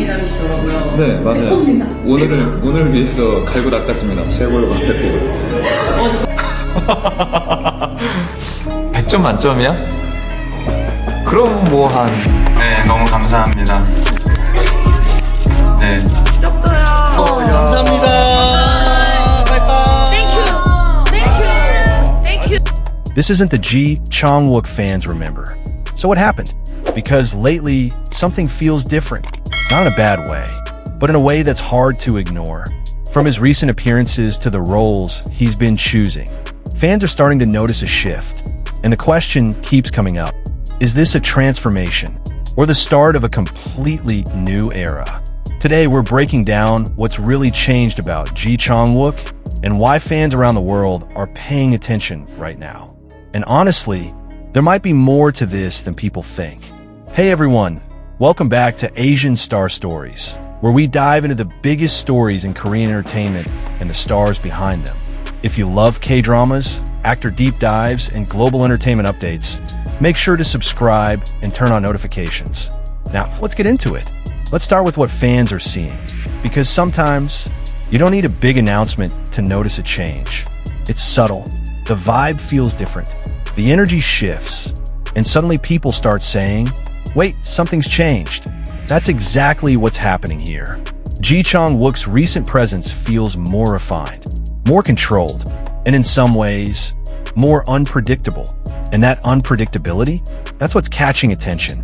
기다리시더라고요. 네, 맞아요. 오늘 위해서 갈고 닦았습니다. 최고로 100점 만점이야? 그럼 뭐 한... 네, 너무 감사합니다. 네. 감사합니다. This isn't the Ji Chang-wook fans remember. So what happened? Because lately, something feels different. Not in a bad way, but in a way that's hard to ignore. From his recent appearances to the roles he's been choosing, fans are starting to notice a shift. And the question keeps coming up. Is this a transformation or the start of a completely new era? Today, we're breaking down what's really changed about Ji Chang-wook and why fans around the world are paying attention right now. And honestly, there might be more to this than people think. Hey everyone, welcome back to Asian Star Stories, where we dive into the biggest stories in Korean entertainment and the stars behind them. If you love K-dramas, actor deep dives, and global entertainment updates, make sure to subscribe and turn on notifications. Now, let's get into it. Let's start with what fans are seeing, because sometimes you don't need a big announcement to notice a change. It's subtle. The vibe feels different. The energy shifts, and suddenly people start saying, wait, something's changed. That's exactly what's happening here. Ji Chang-wook's recent presence feels more refined, more controlled, and in some ways, more unpredictable. And that unpredictability, that's what's catching attention.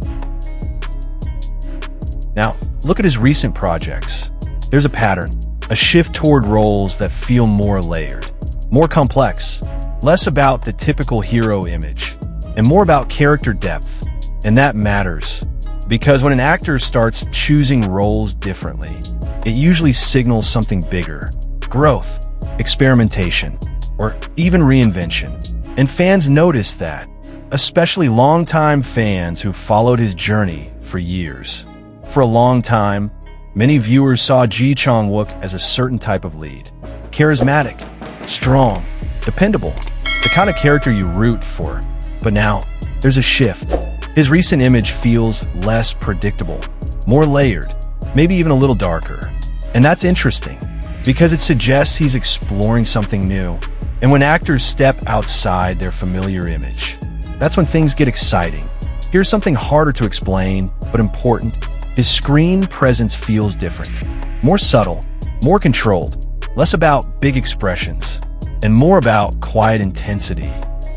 Now, look at his recent projects. There's a pattern, a shift toward roles that feel more layered, more complex, less about the typical hero image, and more about character depth. And that matters, because when an actor starts choosing roles differently, it usually signals something bigger, growth, experimentation, or even reinvention. And fans notice that, especially longtime fans who followed his journey for years. For a long time, many viewers saw Ji Chang-wook as a certain type of lead. Charismatic, strong, dependable, the kind of character you root for. But now, there's a shift. His recent image feels less predictable, more layered, maybe even a little darker. And that's interesting, because it suggests he's exploring something new. And when actors step outside their familiar image, that's when things get exciting. Here's something harder to explain, but important. His screen presence feels different, more subtle, more controlled, less about big expressions, and more about quiet intensity.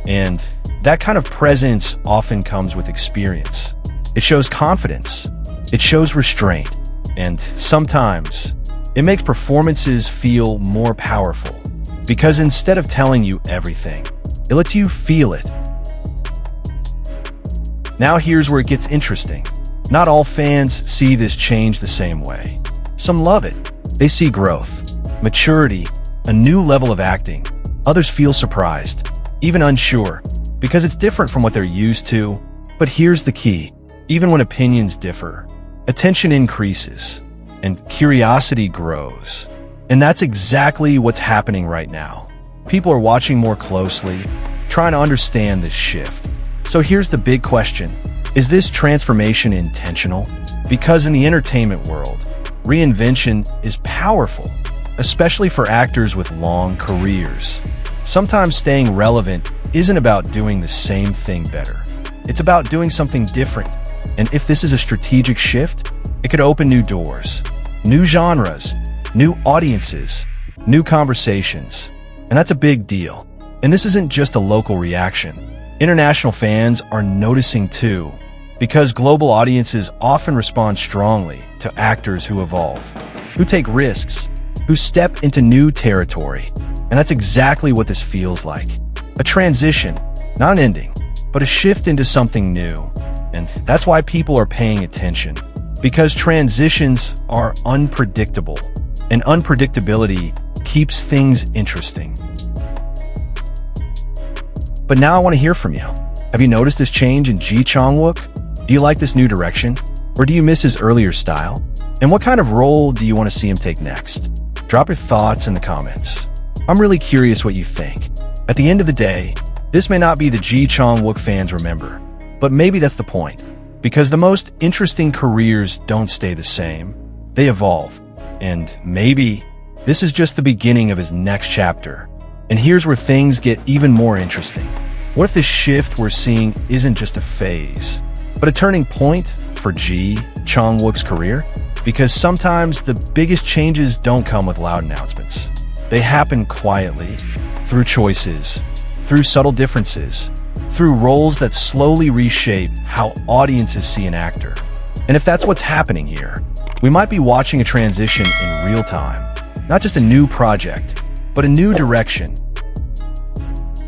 And that kind of presence often comes with experience. It shows confidence, it shows restraint, and sometimes it makes performances feel more powerful, because instead of telling you everything, it lets you feel it. Now here's where it gets interesting. Not all fans see this change the same way. Some love it. They see growth, maturity, a new level of acting. Others feel surprised, even unsure, because it's different from what they're used to. But here's the key. Even when opinions differ, attention increases, and curiosity grows. And that's exactly what's happening right now. People are watching more closely, trying to understand this shift. So here's the big question. Is this transformation intentional? Because in the entertainment world, reinvention is powerful, especially for actors with long careers. Sometimes staying relevant isn't about doing the same thing better. It's about doing something different. And if this is a strategic shift, it could open new doors, new genres, new audiences, new conversations. And that's a big deal. And this isn't just a local reaction. International fans are noticing too, because global audiences often respond strongly to actors who evolve, who take risks, who step into new territory. And that's exactly what this feels like. A transition, not an ending, but a shift into something new. And that's why people are paying attention, because transitions are unpredictable, and unpredictability keeps things interesting. But now I want to hear from you. Have you noticed this change in Ji Chang-wook? Do you like this new direction? Or do you miss his earlier style? And what kind of role do you want to see him take next? Drop your thoughts in the comments. I'm really curious what you think. At the end of the day, this may not be the Ji Chang-wook fans remember, but maybe that's the point. Because the most interesting careers don't stay the same. they evolve. And maybe this is just the beginning of his next chapter. And here's where things get even more interesting. What if this shift we're seeing isn't just a phase, but a turning point for Ji Chang-wook's career? Because sometimes the biggest changes don't come with loud announcements. They happen quietly, through choices, through subtle differences, through roles that slowly reshape how audiences see an actor. And if that's what's happening here, we might be watching a transition in real time. Not just a new project, but a new direction.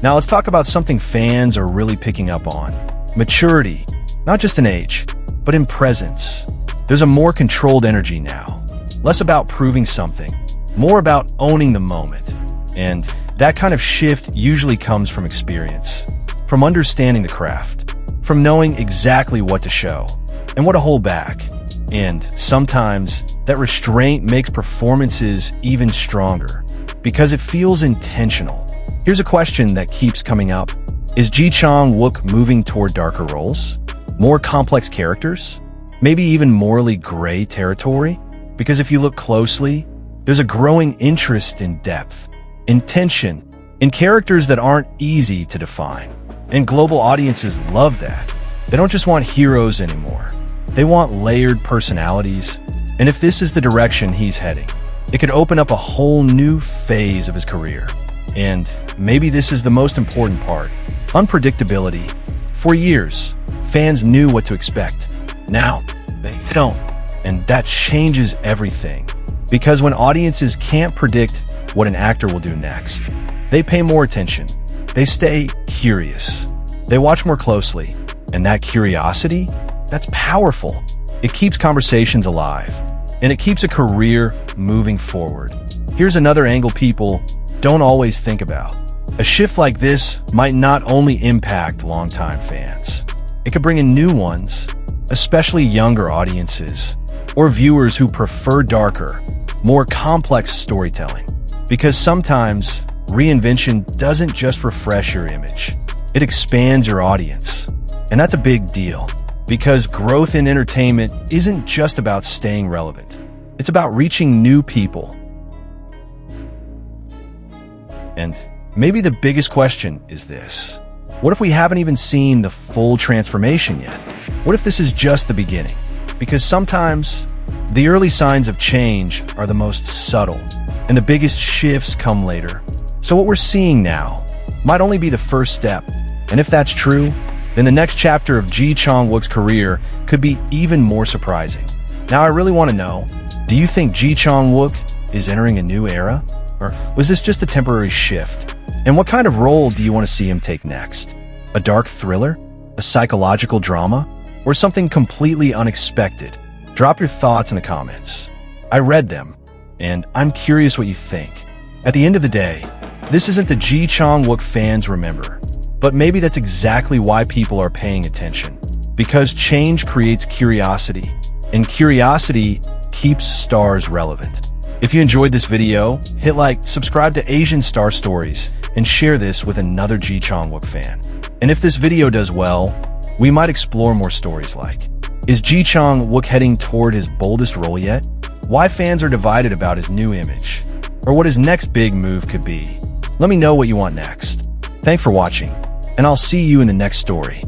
Now let's talk about something fans are really picking up on. Maturity, not just in age, but in presence. There's a more controlled energy now. Less about proving something, more about owning the moment. And that kind of shift usually comes from experience, from understanding the craft, from knowing exactly what to show and what to hold back. And sometimes that restraint makes performances even stronger because it feels intentional. Here's a question that keeps coming up. Is Ji Chang-wook moving toward darker roles? More complex characters? Maybe even morally gray territory? Because if you look closely, there's a growing interest in depth, in tension, in characters that aren't easy to define. And global audiences love that. They don't just want heroes anymore. They want layered personalities. And if this is the direction he's heading, it could open up a whole new phase of his career. And maybe this is the most important part. Unpredictability. For years, fans knew what to expect. Now, they don't. And that changes everything. Because when audiences can't predict what an actor will do next, they pay more attention. They stay curious. They watch more closely. And that curiosity, that's powerful. It keeps conversations alive. And it keeps a career moving forward. Here's another angle people don't always think about. A shift like this might not only impact longtime fans. It could bring in new ones, especially younger audiences, or viewers who prefer darker, more complex storytelling. Because sometimes, reinvention doesn't just refresh your image, it expands your audience. And that's a big deal, because growth in entertainment isn't just about staying relevant. It's about reaching new people. And maybe the biggest question is this. What if we haven't even seen the full transformation yet? What if this is just the beginning? Because sometimes the early signs of change are the most subtle, and the biggest shifts come later. So what we're seeing now might only be the first step. And if that's true, then the next chapter of Ji Chang-wook's career could be even more surprising. Now I really want to know, do you think Ji Chang-wook is entering a new era? Or was this just a temporary shift? And what kind of role do you want to see him take next? A dark thriller? A psychological drama? Or something completely unexpected? Drop your thoughts in the comments. I read them, and I'm curious what you think. At the end of the day, this isn't the Ji Chang-wook fans remember, but maybe that's exactly why people are paying attention. Because change creates curiosity, and curiosity keeps stars relevant. If you enjoyed this video, hit like, subscribe to Asian Star Stories, and share this with another Ji Chang-wook fan. And if this video does well, we might explore more stories like, is Ji Chang-wook heading toward his boldest role yet? Why fans are divided about his new image? Or what his next big move could be? Let me know what you want next. Thanks for watching, and I'll see you in the next story.